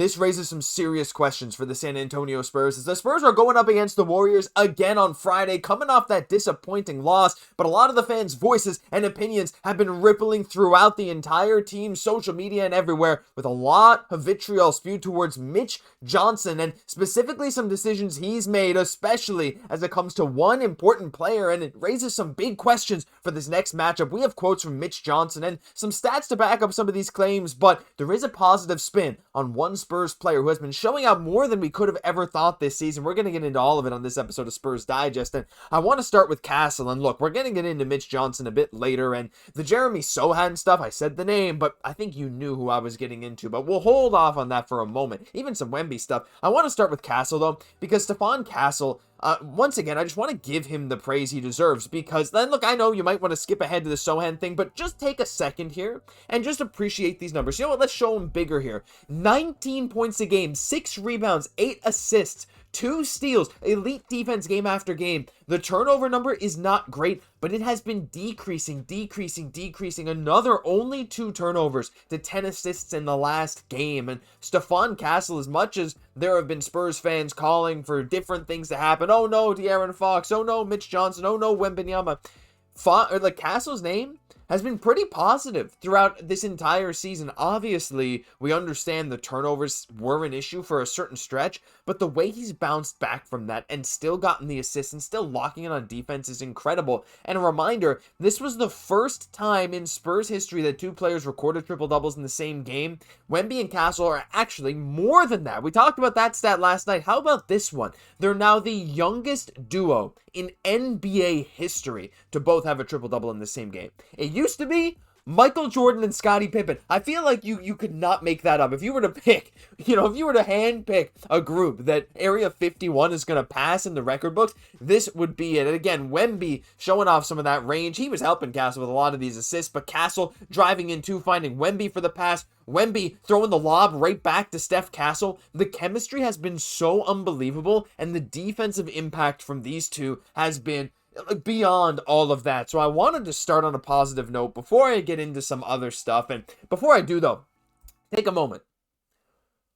this raises some serious questions for the San Antonio Spurs, as the Spurs are going up against the Warriors again on Friday, coming off that disappointing loss, but a lot of the fans' voices and opinions have been rippling throughout the entire team, social media, and everywhere, with a lot of vitriol spewed towards Mitch Johnson, and specifically some decisions he's made, especially as it comes to one important player, and it raises some big questions for this next matchup. We have quotes from Mitch Johnson and some stats to back up some of these claims, but there is a positive spin on one Spurs player who has been showing out more than we could have ever thought this season. We're going to get into all of it on this episode of Spurs Digest, and I want to start with Castle. And look, we're going to get into Mitch Johnson a bit later, and the Jeremy Sochan stuff, I said the name, but I think you knew who I was getting into, but we'll hold off on that for a moment. Even some Wemby stuff. I want to start with Castle, though, because Stephon Castle, once again, I just want to give him the praise he deserves, because then, look, I know you might want to skip ahead to the Sochan thing, but just take a second here and just appreciate these numbers. You know what? Let's show him bigger here. 19 points a game, 6 rebounds, 8 assists, 2 steals, elite defense game after game. The turnover number is not great, but it has been decreasing. Another only 2 turnovers to 10 assists in the last game. And Stephon Castle, as much as there have been Spurs fans calling for different things to happen, oh no, De'Aaron Fox, oh no, Mitch Johnson, oh no, Wembanyama, Castle's name has been pretty positive throughout this entire season. Obviously, we understand the turnovers were an issue for a certain stretch, but the way he's bounced back from that and still gotten the assists and still locking in on defense is incredible. And a reminder, this was the first time in Spurs history that 2 players recorded triple-doubles in the same game. Wemby and Castle are actually more than that. We talked about that stat last night. How about this one? They're now the youngest duo in NBA history to both have a triple-double in the same game. It used to be Michael Jordan and Scottie Pippen. I feel like you could not make that up. If you were to pick, if you were to handpick a group that Area 51 is going to pass in the record books, this would be it. And again, Wemby showing off some of that range. He was helping Castle with a lot of these assists, but Castle driving in too, finding Wemby for the pass. Wemby throwing the lob right back to Steph Castle. The chemistry has been so unbelievable, and the defensive impact from these two has been beyond all of that. So I wanted to start on a positive note before I get into some other stuff. And before I do, though, take a moment.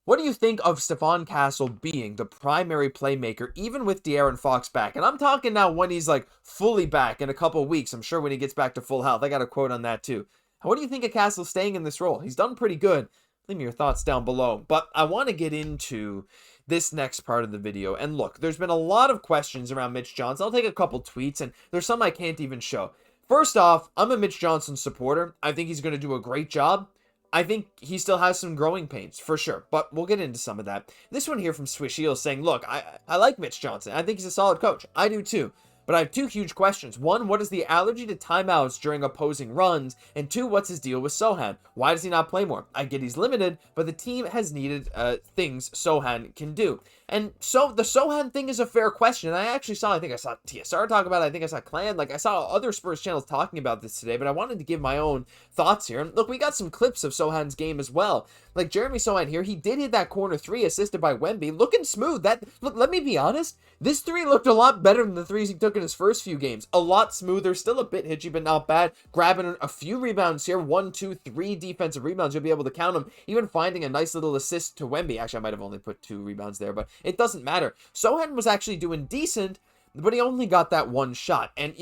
What do you think of Stephon Castle being the primary playmaker, even with De'Aaron Fox back? And I'm talking now when he's like fully back in a couple weeks. I'm sure when he gets back to full health. I got a quote on that too. What do you think of Castle staying in this role? He's done pretty good. Leave me your thoughts down below. But I want to get into this next part of the video. And look, there's been a lot of questions around Mitch Johnson. I'll take a couple tweets, and there's some I can't even show. First off, I'm a Mitch Johnson supporter. I think he's going to do a great job. I think he still has some growing pains, for sure, but we'll get into some of that. This one here from Swish Heel saying, look, I like Mitch Johnson. I think he's a solid coach. I do too. But I have 2 huge questions. 1, what is the allergy to timeouts during opposing runs? And 2, what's his deal with Sochan? Why does he not play more? I get he's limited, but the team has needed things Sochan can do. And so the Sochan thing is a fair question. And I think I saw TSR talk about it. I think I saw Clan. I saw other Spurs channels talking about this today, but I wanted to give my own thoughts here. And look, we got some clips of Sochan's game as well. Like Jeremy Sochan here, he did hit that corner 3 assisted by Wemby. Looking smooth. Look, let me be honest. This 3 looked a lot better than the 3s he took in his first few games. A lot smoother, still a bit hitchy, but not bad. Grabbing a few rebounds here. 1, 2, 3 defensive rebounds. You'll be able to count them. Even finding a nice little assist to Wemby. Actually, I might have only put 2 rebounds there, but it doesn't matter. Sochan was actually doing decent, but he only got that 1 shot. And,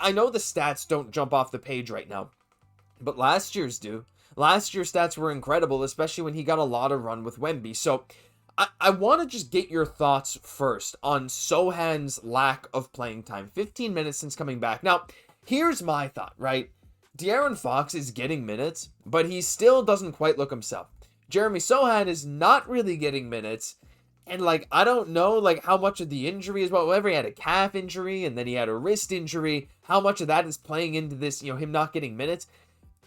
I know the stats don't jump off the page right now, but last year's do. Last year's stats were incredible, especially when he got a lot of run with Wemby. So I want to just get your thoughts first on Sochan's lack of playing time. 15 minutes since coming back. Now, here's my thought, right? De'Aaron Fox is getting minutes, but he still doesn't quite look himself. Jeremy Sochan is not really getting minutes. And, I don't know, how much of the injury is whatever. He had a calf injury, and then he had a wrist injury. How much of that is playing into this, him not getting minutes?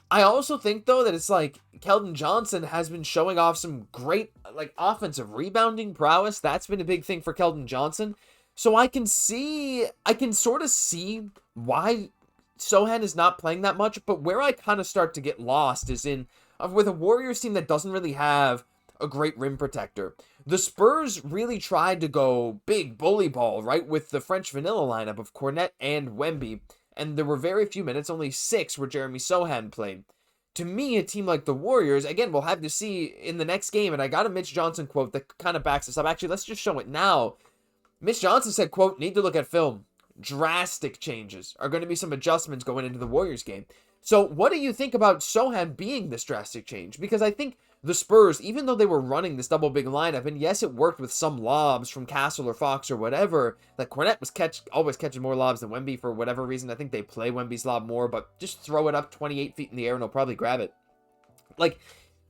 I also think, though, that it's Keldon Johnson has been showing off some great, offensive rebounding prowess. That's been a big thing for Keldon Johnson. So I can sort of see why Sochan is not playing that much. But where I kind of start to get lost is with a Warriors team that doesn't really have a great rim protector. The Spurs really tried to go big bully ball, right, with the French vanilla lineup of Cornet and Wemby. And there were very few minutes, only 6 where Jeremy Sochan played. to me, a team like the Warriors, again, we'll have to see in the next game, and I got a Mitch Johnson quote that kind of backs this up. Actually, let's just show it now. Mitch Johnson said, quote, "Need to look at film. Drastic changes are going to be some adjustments going into the Warriors game." So what do you think about Sochan being this drastic change? Because I think the Spurs, even though they were running this double big lineup, and yes, it worked with some lobs from Castle or Fox or whatever, like Kornet was always catching more lobs than Wemby for whatever reason. I think they play Wemby's lob more, but just throw it up 28 feet in the air and he'll probably grab it. Like,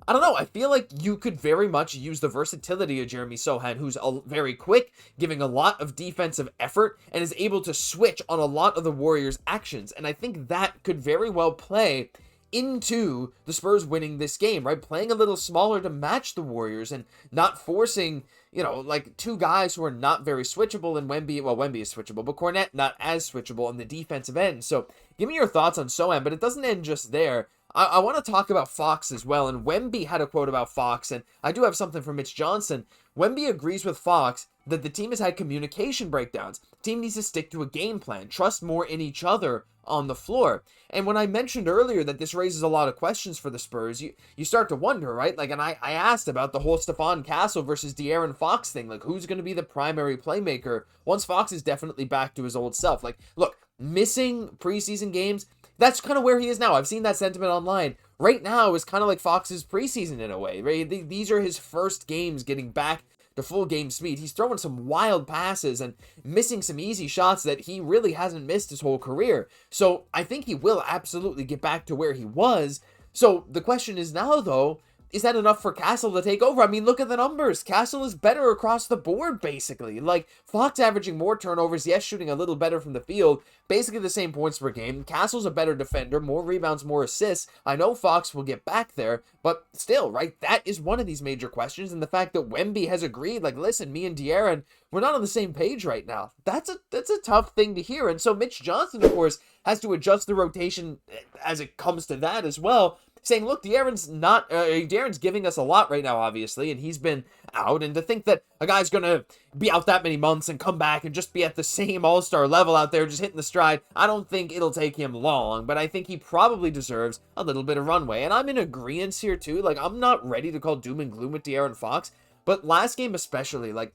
I don't know. I feel like you could very much use the versatility of Jeremy Sochan, who's very quick, giving a lot of defensive effort, and is able to switch on a lot of the Warriors' actions. And I think that could very well play into the Spurs winning this game, right? Playing a little smaller to match the Warriors and not forcing, like two guys who are not very switchable, and Wemby is switchable, but Kornet not as switchable on the defensive end. So give me your thoughts on Sochan, but it doesn't end just there. I want to talk about Fox as well, and Wemby had a quote about Fox, and I do have something from Mitch Johnson. Wemby agrees with Fox that the team has had communication breakdowns. The team needs to stick to a game plan, trust more in each other on the floor. And when I mentioned earlier that this raises a lot of questions for the Spurs, you start to wonder, right? Like, and I asked about the whole Stephon Castle versus De'Aaron Fox thing. Like, who's going to be the primary playmaker once Fox is definitely back to his old self? Like, look, missing preseason games, that's kind of where he is now. I've seen that sentiment online. Right now is kind of like Fox's preseason in a way, right? These are his first games getting back to full game speed. He's throwing some wild passes and missing some easy shots that he really hasn't missed his whole career. So I think he will absolutely get back to where he was. So the question is now, though, is that enough for Castle to take over? I mean, look at the numbers. Castle is better across the board, basically. Like, Fox averaging more turnovers, yes, shooting a little better from the field, basically the same points per game. Castle's a better defender, more rebounds, more assists. I know Fox will get back there, but still, right, that is one of these major questions, and the fact that Wemby has agreed, like, listen, me and De'Aaron, we're not on the same page right now. That's a tough thing to hear, and so Mitch Johnson, of course, has to adjust the rotation as it comes to that as well, saying, look, De'Aaron's giving us a lot right now, obviously, and he's been out, and to think that a guy's going to be out that many months and come back and just be at the same all-star level out there, just hitting the stride, I don't think it'll take him long, but I think he probably deserves a little bit of runway, and I'm in agreement here, too. Like, I'm not ready to call doom and gloom with De'Aaron Fox, but last game especially, like,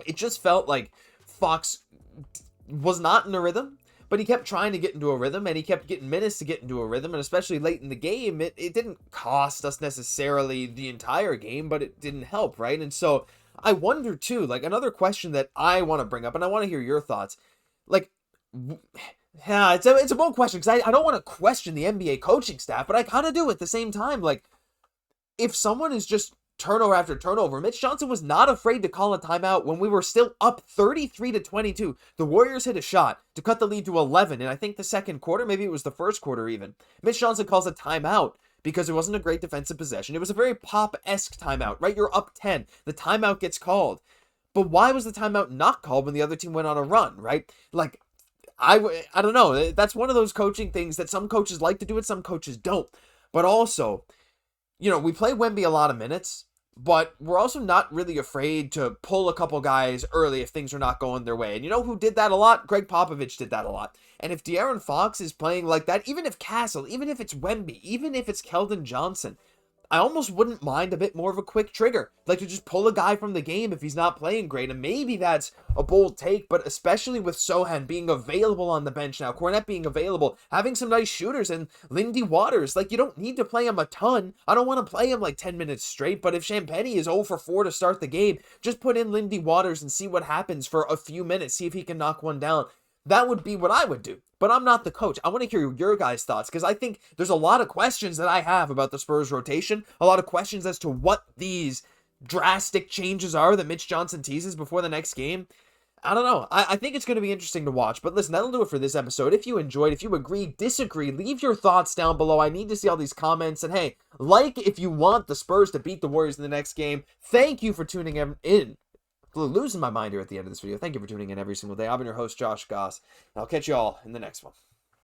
it just felt like Fox was not in a rhythm. But he kept trying to get into a rhythm, and he kept getting minutes to get into a rhythm, and especially late in the game, it didn't cost us necessarily the entire game, but it didn't help, right? And so I wonder, too, like, another question that I want to bring up, and I want to hear your thoughts, like, yeah, it's a bold question, because I don't want to question the NBA coaching staff, but I kind of do at the same time. Like, if someone is just turnover after turnover, Mitch Johnson was not afraid to call a timeout when we were still up 33-22. The Warriors hit a shot to cut the lead to 11, and I think the second quarter, maybe it was the first quarter even. Mitch Johnson calls a timeout because it wasn't a great defensive possession. It was a very Pop-esque timeout, right? You're up 10. The timeout gets called. But why was the timeout not called when the other team went on a run, right? Like, I don't know. That's one of those coaching things that some coaches like to do and some coaches don't. But also, we play Wemby a lot of minutes, but we're also not really afraid to pull a couple guys early if things are not going their way. And you know who did that a lot? Gregg Popovich did that a lot. And if De'Aaron Fox is playing like that, even if Castle, even if it's Wemby, even if it's Keldon Johnson, I almost wouldn't mind a bit more of a quick trigger. Like to just pull a guy from the game if he's not playing great. And maybe that's a bold take, but especially with Sochan being available on the bench now, Kornet being available, having some nice shooters, and Lindy Waters, like you don't need to play him a ton. I don't want to play him like 10 minutes straight, but if Champagnie is 0 for 4 to start the game, just put in Lindy Waters and see what happens for a few minutes. See if he can knock one down. That would be what I would do. But I'm not the coach. I want to hear your guys' thoughts because I think there's a lot of questions that I have about the Spurs rotation. A lot of questions as to what these drastic changes are that Mitch Johnson teases before the next game. I don't know. I think it's going to be interesting to watch. But listen, that'll do it for this episode. If you enjoyed, if you agree, disagree, leave your thoughts down below. I need to see all these comments. And hey, like if you want the Spurs to beat the Warriors in the next game. Thank you for tuning in. Losing my mind here at the end of this video. Thank you for tuning in every single day. I've been your host, Josh Gosse, and I'll catch you all in the next one.